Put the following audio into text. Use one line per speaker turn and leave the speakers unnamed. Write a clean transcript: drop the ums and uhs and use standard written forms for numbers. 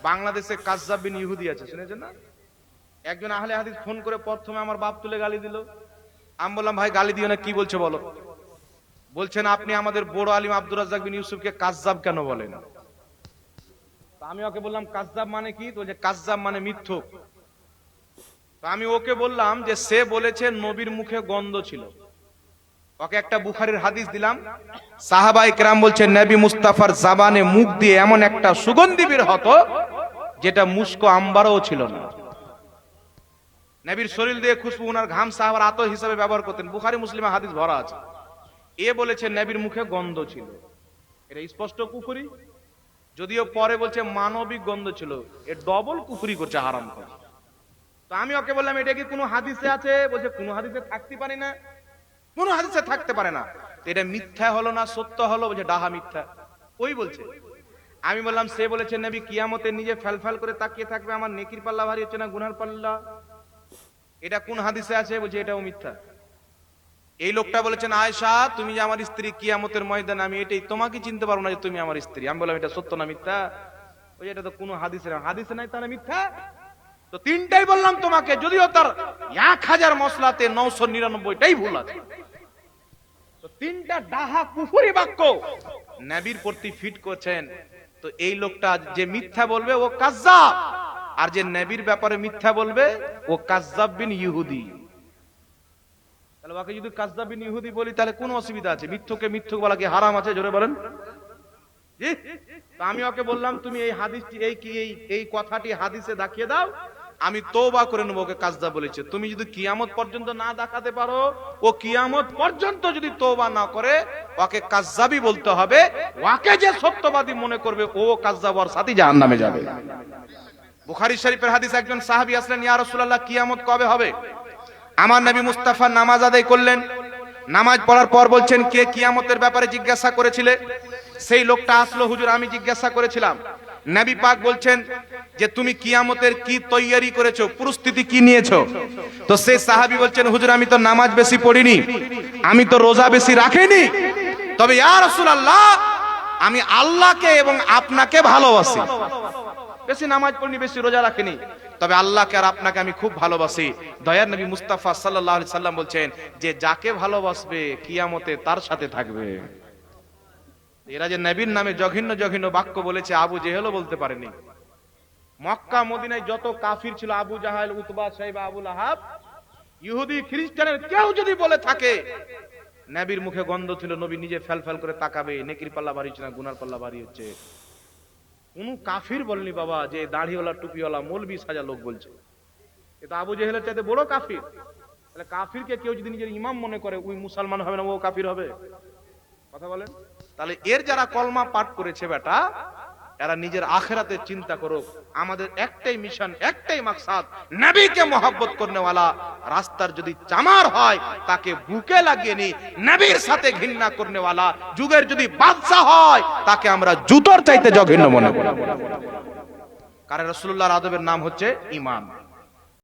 বাংলাদেশে কাজ্জাব বিন ইহুদি আছে, শুনেছেন না? একজন আহলে হাদিস ফোন করে প্রথমে আমার বাপ তুলে গালি দিল। আমি বললাম ভাই গালি দিও না, কি বলছো বলো। বলছেন আপনি আমাদের বড় আলিম আব্দুর রাজ্জাক বিন ইউসুফকে কাজ্জাব কেন বলেন? আমি ওকে বললাম কাজ্জাব মানে কি? তো বলছে কাজ্জাব মানে মিথ্যুক। তো আমি ওকে বললাম যে সে বলেছে নবীর মুখে গন্ধ ছিল। ওকে একটা বুখারীর হাদিস দিলাম, সাহাবায়ে কেরাম বলছেন নবী মুস্তাফার জবানে মুখ দিয়ে এমন একটা সুগন্ধি বের হতো যেটা মুস্কো আম্বারও ছিল না। নবীর শরীর দিয়ে খুশবু, ওনার ঘাম সাহাবার আতর হিসেবে ব্যবহার করতেন। বুখারী মুসলিমে হাদিস ভরা আছে। এ বলেছে নবীর মুখে গন্ধ ছিল, এটা স্পষ্ট কুফরি। যদিও পরে বলছে মানবিক গন্ধ ছিল, এ ডবল কুফরি করছে, হারাম করে। তো আমি ওকে বললাম এটা কি কোনো হাদিসে আছে? বলছে কোনো হাদিসে থাকতে পারে না, কোনো হাদিসে থাকতে পারে না। তো এটা মিথ্যা হলো না সত্য হলো? বলছে ডাহা মিথ্যা। ওই বলছে। আমি বললাম সে বলেছে নবী কিয়ামতে নিজে ফ্যালফ্যাল করে তাকিয়ে থাকবে, আমার নেকির পাল্লা ভারী হচ্ছে না গুনার পাল্লা, এটা কোন হাদিসে আছে? বলছে এটাও মিথ্যা। এই লোকটা বলেছেন আয়েশা তুমি যে আমার স্ত্রী, কিয়ামতের ময়দানে আমি এটাই তোমাকে চিনতে পারবো না যে তুমি আমার স্ত্রী। আমি বললাম এটা সত্য না মিথ্যা? ওই এটা তো কোনো হাদিসে না, হাদিসে নাই তাহলে মিথ্যা। তো তিনটাই বললাম তোমাকে, যদিও তার 1000 মসলাতে 999টাই ভুল আছে। তো তিনটা ডাহা কুফরি বাক্য নবীর প্রতি ফিট করছেন। তো এই লোকটা যে মিথ্যা বলবে ও কাজ্জাব, আর যে নবীর ব্যাপারে মিথ্যা বলবে ও কাজ্জাব বিন ইহুদি। তাহলে ওকে যদি কাজ্জাব বিন ইহুদি বলি তাহলে কোন অসুবিধা আছে? মিথ্যকে মিথ্যক বলা কি হারাম আছে? জোরে বলেন জি। তো আমি ওকে বললাম তুমি এই হাদিসটি এই কথাটি হাদিসে দেখিয়ে দাও, আমি তওবা করে নেব ওকে কাজ্জাব বলেছে। তুমি যদি কিয়ামত পর্যন্ত না দেখাতে পারো, ও কিয়ামত পর্যন্ত যদি তওবা না করে, ওকে কাজ্জাবই বলতে হবে। ওকে যে সত্যবাদী মনে করবে ও কাজ্জাব, ওর সাথে জাহান্নামে যাবে। বুখারী শরীফের হাদিস, একজন সাহাবী আসলেন, ইয়া রাসূলুল্লাহ কিয়ামত কবে হবে? আমার নবী মুস্তাফা নামাজ আদায় করলেন, নামাজ পড়ার পর বলছেন কে কিয়ামতের ব্যাপারে জিজ্ঞাসা করেছিলে? সেই লোকটা আসলো, হুজুর আমি জিজ্ঞাসা করেছিলাম। নবী পাক বলছেন যে তুমি কিয়ামতের কি তৈয়ারি করেছো, প্রস্তুতি কি নিয়েছো? তো সেই সাহাবী বলছেন হুজুর আমি তো নামাজ বেশি পড়িনি, আমি তো রোজা বেশি রাখিনি, তবে ইয়া রাসূলুল্লাহ আমি আল্লাহকে এবং আপনাকে ভালোবাসি। বেশি নামাজ পড়িনি, বেশি রোজা রাখিনি, তবে আল্লাহকে আর আপনাকে আমি খুব ভালোবাসি। দয়ার নবী মুস্তাফা সাল্লাল্লাহু আলাইহি সাল্লাম বলছেন যে যাকে ভালোবাসবে কিয়ামতে তার সাথে থাকবে। এরা যে নবীর নামে জঘন্য জঘন্য বাক্য বলেছে, আবু জেহেলও বলতে পারেনি। মক্কা মদিনায় যত কাফির ছিল, আবু জাহাল, উতবা, সাইবা, আবু লাহাব, ইহুদি খ্রিস্টানের কেউ যদি বলে থাকে নবীর মুখে গন্ধ ছিল, নবী নিজে ফ্যালফ্যাল করে তাকাবে, নেকির পাল্লা ভারী হচ্ছে না গুনার পাল্লা ভারী হচ্ছে, কোন কাফির বলেনি বাবা যে দাড়িওয়ালা টুপিওয়ালা মৌলবি সাজা লোক বলছে। এটা আবু জেহেলের চাইতে বড় কাফির। তাহলে কাফিরকে কেউ যদি নিজের ইমাম মনে করে, ওই মুসলমান হবে না, ও কাফির হবে? কথা বলেন। তাহলে এর যারা কলমা পাঠ করেছে বেটা, এরা নিজের আখিরাতের চিন্তা করুক। আমাদের একটাই মিশন, একটাই মাকসাদ, নবীকে মহব্বত করনেওয়ালা রাস্তার যদি চামার হয় তাকে বুকে লাগিয়ে নি, নবীর সাথে ঘৃণা করনেওয়ালা যুগের যদি বাদশা হয় তাকে আমরা জুতোর চাইতে জঘন্য মনে করি। কারণ রাসূলুল্লাহর আদবের নাম হচ্ছে ঈমান।